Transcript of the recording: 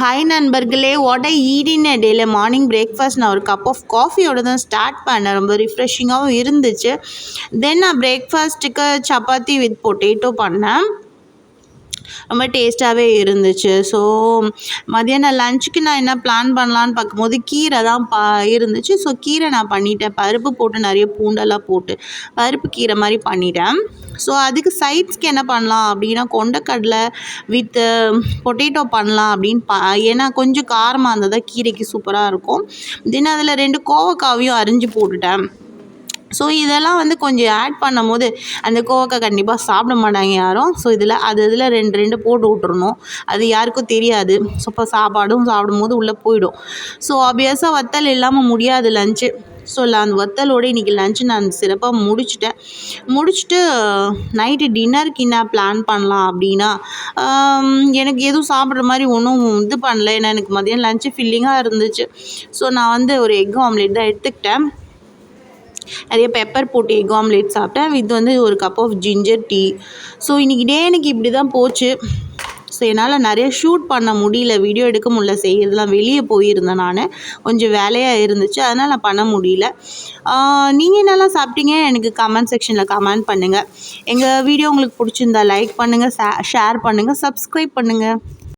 Hi நண்பர்களே, what I eat இன் அ டேல morning breakfast நான் ஒரு கப் ஆஃப் காஃபியோட தான் ஸ்டார்ட் பண்ணேன். ரொம்ப ரிஃப்ரெஷிங்காகவும் இருந்துச்சு. தென் நான் பிரேக்ஃபாஸ்ட்டுக்கு சப்பாத்தி வித் பொட்டேட்டோ பண்ணேன். ரொம்ப டேஸ்ட்டாகவே இருந்துச்சு. ஸோ மதியானம் லஞ்சுக்கு நான் என்ன பிளான் பண்ணலான்னு பார்க்கும்போது கீரை தான் இருந்துச்சு. ஸோ கீரை நான் பண்ணிட்டேன். பருப்பு போட்டு நிறைய பூண்டெல்லாம் போட்டு பருப்பு கீரை மாதிரி பண்ணிட்டேன். ஸோ அதுக்கு சைட்ஸ்க்கு என்ன பண்ணலாம் அப்படின்னா கொண்டக்கடலை வித்து பொட்டேட்டோ பண்ணலாம் அப்படின்னு ஏன்னா கொஞ்சம் காரமாக இருந்தது தான் கீரைக்கு சூப்பராக இருக்கும். தென் அதில் 2 கோவக்காவையும் அரிஞ்சு போட்டுட்டேன். ஸோ இதெல்லாம் வந்து கொஞ்சம் ஆட் பண்ணும்போது அந்த கோவக்காய் கண்டிப்பாக சாப்பிட மாட்டாங்க யாரும். ஸோ இதில் 2 போட்டு விட்டுறணும். அது யாருக்கும் தெரியாது. ஸோ இப்போ சாப்பாடும் சாப்பிடும்போது உள்ளே போயிடும். ஸோ ஆப்வியஸாக வத்தல் இல்லாமல் முடியாது லஞ்சு. ஸோ அந்த வத்தலோடு இன்றைக்கி லஞ்சு நான் சிறப்பாக முடிச்சுட்டு நைட்டு டின்னருக்கு என்ன பிளான் பண்ணலாம் அப்படின்னா எனக்கு எதுவும் சாப்பிட்ற மாதிரி ஒன்றும் இது பண்ணல. ஏன்னா எனக்கு மதியம் லஞ்சு ஃபில்லிங்காக இருந்துச்சு. ஸோ நான் வந்து ஒரு எக் ஆம்லேட் தான் எடுத்துக்கிட்டேன். நிறைய பெப்பர் போட்டு எக் ஆம்லேட் சாப்பிட்டேன். இது வந்து ஒரு cup of ginger tea. So இன்றைக்கி டே எனக்கு இப்படி தான் போச்சு. ஸோ என்னால் நிறைய ஷூட் பண்ண முடியல, வீடியோ எடுக்க முடியல. செய்கிறதுலாம் வெளியே போயிருந்தேன் நான், கொஞ்சம் வேலையாக இருந்துச்சு, அதனால் நான் பண்ண முடியல. நீங்கள் என்னெல்லாம் சாப்பிட்டீங்க எனக்கு கமெண்ட் செக்ஷனில் கமெண்ட் பண்ணுங்கள். எங்கள் வீடியோ உங்களுக்கு பிடிச்சிருந்தா லைக் பண்ணுங்கள், ஷேர் பண்ணுங்கள், சப்ஸ்கிரைப் பண்ணுங்கள்.